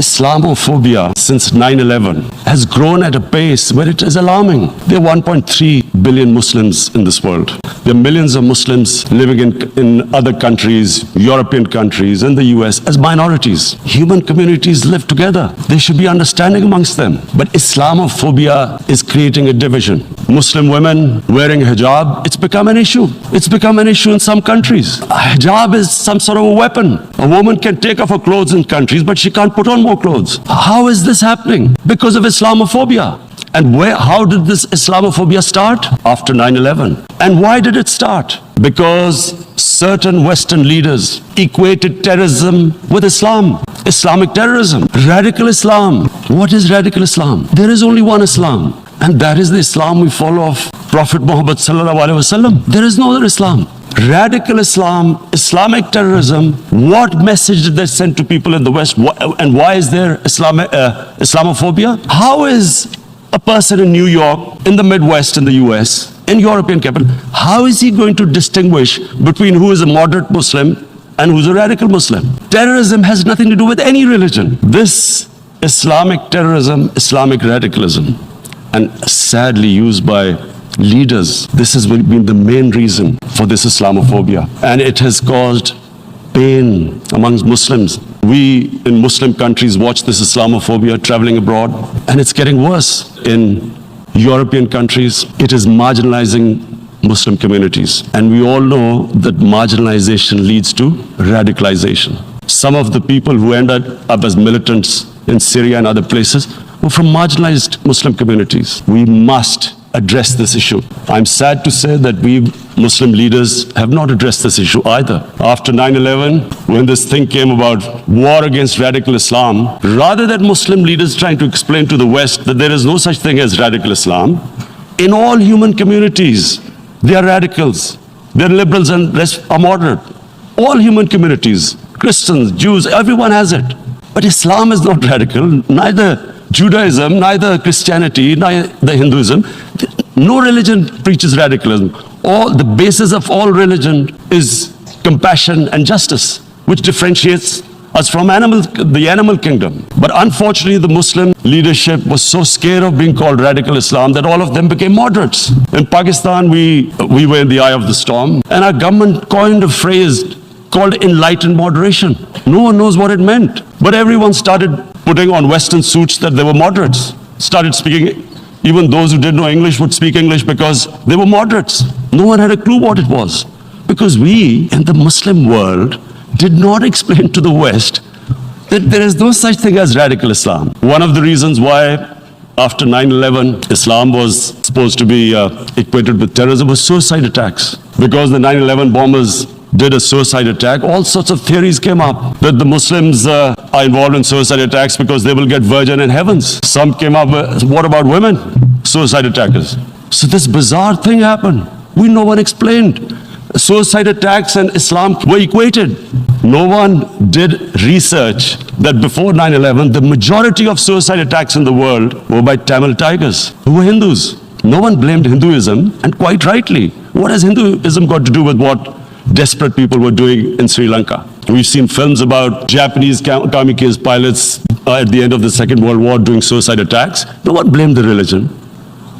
Islamophobia since 9/11 has grown at a pace where it is alarming. There are 1.3 billion Muslims in this world. There are millions of Muslims living in other countries, European countries, in the US as minorities. Human communities live together. There should be understanding amongst them. But Islamophobia is creating a division. Muslim women wearing hijab, it's become an issue. It's become an issue in some countries. Hijab is some sort of a weapon. A woman can take off her clothes in countries, but she can't put on more clothes. How is this happening? Because of Islamophobia. And how did this Islamophobia start? After 9/11. And why did it start? Because certain Western leaders equated terrorism with Islam. Islamic terrorism. Radical Islam. What is radical Islam? There is only one Islam. And that is the Islam we follow of Prophet Muhammad sallallahu alaihi wasallam. There is no other Islam. Radical Islam, Islamic terrorism, what message did they send to people in the West? And why is there Islamophobia? How is a person in New York, in the Midwest, in the US, in European capital, how is he going to distinguish between who is a moderate Muslim and who's a radical Muslim? Terrorism has nothing to do with any religion. This Islamic terrorism, Islamic radicalism, and sadly used by leaders, this has been the main reason for this Islamophobia. And it has caused pain amongst Muslims. We in Muslim countries watch this Islamophobia traveling abroad, and it's getting worse. In European countries, it is marginalizing Muslim communities. And we all know that marginalization leads to radicalization. Some of the people who ended up as militants in Syria and other places were from marginalized Muslim communities. We must address this issue. I'm sad to say that we Muslim leaders have not addressed this issue either. After 9/11, when this thing came about war against radical Islam, rather than Muslim leaders trying to explain to the West that there is no such thing as radical Islam, in all human communities, they are radicals, they're liberals and rest are moderate. All human communities, Christians, Jews, everyone has it. But Islam is not radical, neither Judaism, neither Christianity, neither Hinduism. No religion preaches radicalism. The basis of all religion is compassion and justice, which differentiates us from the animal kingdom. But unfortunately, the Muslim leadership was so scared of being called radical Islam that all of them became moderates. In Pakistan, we were in the eye of the storm, and our government coined a phrase called enlightened moderation. No one knows what it meant. But everyone started putting on Western suits that they were moderates. Started speaking, even those who didn't know English would speak English because they were moderates. No one had a clue what it was. Because we, in the Muslim world, did not explain to the West that there is no such thing as radical Islam. One of the reasons why after 9/11, Islam was supposed to be equated with terrorism was suicide attacks. Because the 9/11 bombers did a suicide attack, all sorts of theories came up that the Muslims are involved in suicide attacks because they will get virgin in heavens. Some came up with, what about women? Suicide attackers. So this bizarre thing happened. No one explained. Suicide attacks and Islam were equated. No one did research that before 9/11, the majority of suicide attacks in the world were by Tamil tigers who were Hindus. No one blamed Hinduism, and quite rightly. What has Hinduism got to do with what desperate people were doing in Sri Lanka? We've seen films about Japanese kamikaze pilots at the end of the Second World War doing suicide attacks. No one blamed the religion.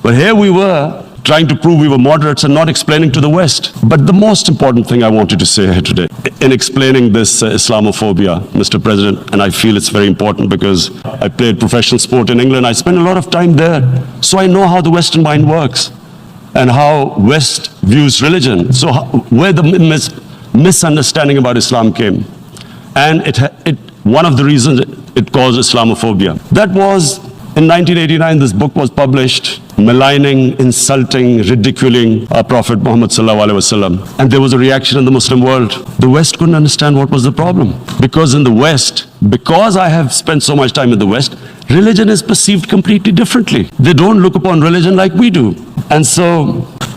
But here we were trying to prove we were moderates and not explaining to the West. But the most important thing I wanted to say here today, in explaining this Islamophobia, Mr. President, and I feel it's very important because I played professional sport in England. I spent a lot of time there. So I know how the Western mind works and how West views religion. So where the misunderstanding about Islam came. And one of the reasons it caused Islamophobia. That was in 1989, this book was published, maligning, insulting, ridiculing our Prophet Muhammad sallallahu alaihi wasallam. And there was a reaction in the Muslim world. The West couldn't understand what was the problem. Because in the West, because I have spent so much time in the West, religion is perceived completely differently. They don't look upon religion like we do. And so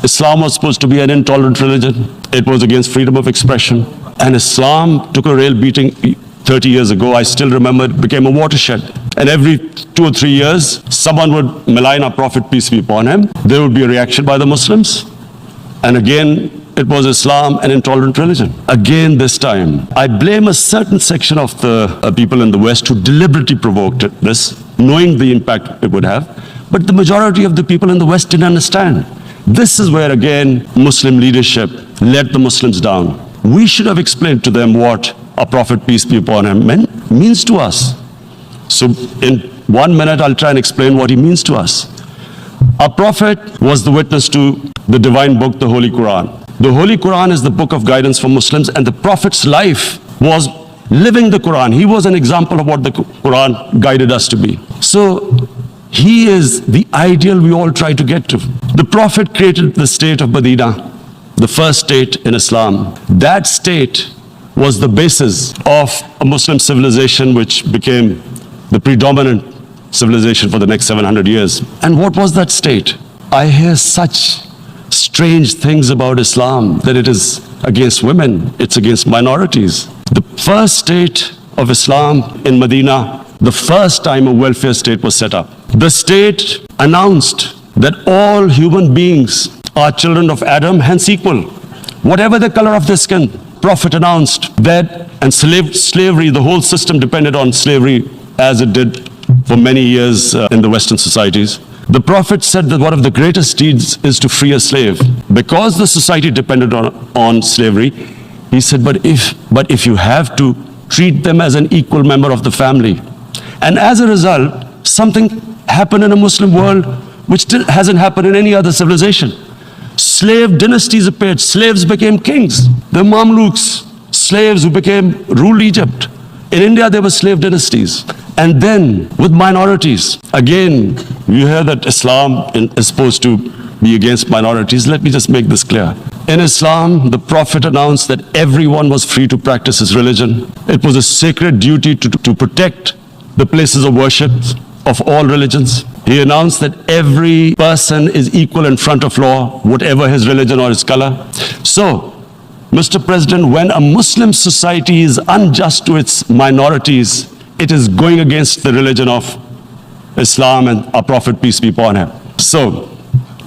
Islam was supposed to be an intolerant religion. It was against freedom of expression. And Islam took a real beating 30 years ago. I still remember it became a watershed. And every 2 or 3 years, someone would malign our Prophet, peace be upon him. There would be a reaction by the Muslims. And again, it was Islam, an intolerant religion. Again, this time, I blame a certain section of the people in the West who deliberately provoked this, knowing the impact it would have. But the majority of the people in the West didn't understand. This is where, again, Muslim leadership let the Muslims down. We should have explained to them what our Prophet, peace be upon him, means to us. So in 1 minute, I'll try and explain what he means to us. Our Prophet was the witness to the divine book, the Holy Quran. The Holy Quran is the book of guidance for Muslims, and the Prophet's life was living the Quran. He was an example of what the Quran guided us to be. So he is the ideal we all try to get to. The Prophet created the state of Medina, the first state in Islam. That state was the basis of a Muslim civilization which became the predominant civilization for the next 700 years. And what was that state? I hear such strange things about Islam, that it is against women, it's against minorities. The first state of Islam in Medina, the first time a welfare state was set up. The state announced that all human beings are children of Adam, hence equal. Whatever the color of their skin, Prophet announced that, and slavery, the whole system depended on slavery as it did for many years in the Western societies. The Prophet said that one of the greatest deeds is to free a slave. Because the society depended on slavery, he said, but if you have to, treat them as an equal member of the family. And as a result, something happened in a Muslim world which still hasn't happened in any other civilization. Slave dynasties appeared. Slaves became kings. The Mamluks, slaves who ruled Egypt. In India, there were slave dynasties. And then with minorities, again, you hear that Islam is supposed to be against minorities. Let me just make this clear. In Islam, the Prophet announced that everyone was free to practice his religion. It was a sacred duty to protect the places of worship of all religions. He announced that every person is equal in front of law, whatever his religion or his color. So, Mr. President, when a Muslim society is unjust to its minorities, it is going against the religion of Islam and our Prophet, peace be upon him. So,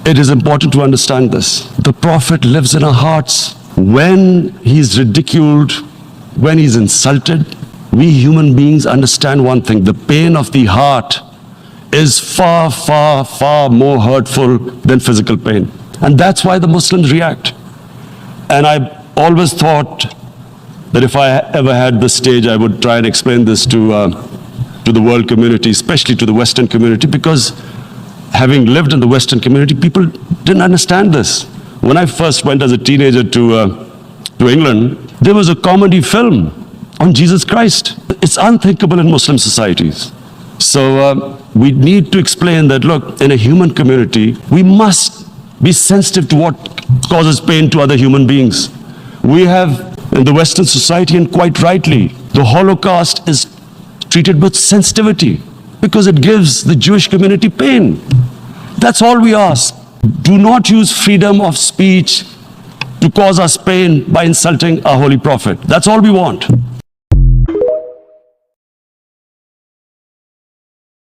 it is important to understand this. The Prophet lives in our hearts. When he's ridiculed, when he's insulted, we human beings understand one thing: the pain of the heart is far, far, far more hurtful than physical pain. And that's why the Muslims react. And I always thought that if I ever had this stage, I would try and explain this to the world community, especially to the Western community, because having lived in the Western community, people didn't understand this. When I first went as a teenager to England, there was a comedy film on Jesus Christ. It's unthinkable in Muslim societies. So we need to explain that, look, in a human community, we must be sensitive to what causes pain to other human beings. We have, in the Western society, and quite rightly, the Holocaust is treated with sensitivity because it gives the Jewish community pain. That's all we ask. Do not use freedom of speech to cause us pain by insulting our Holy Prophet. That's all we want.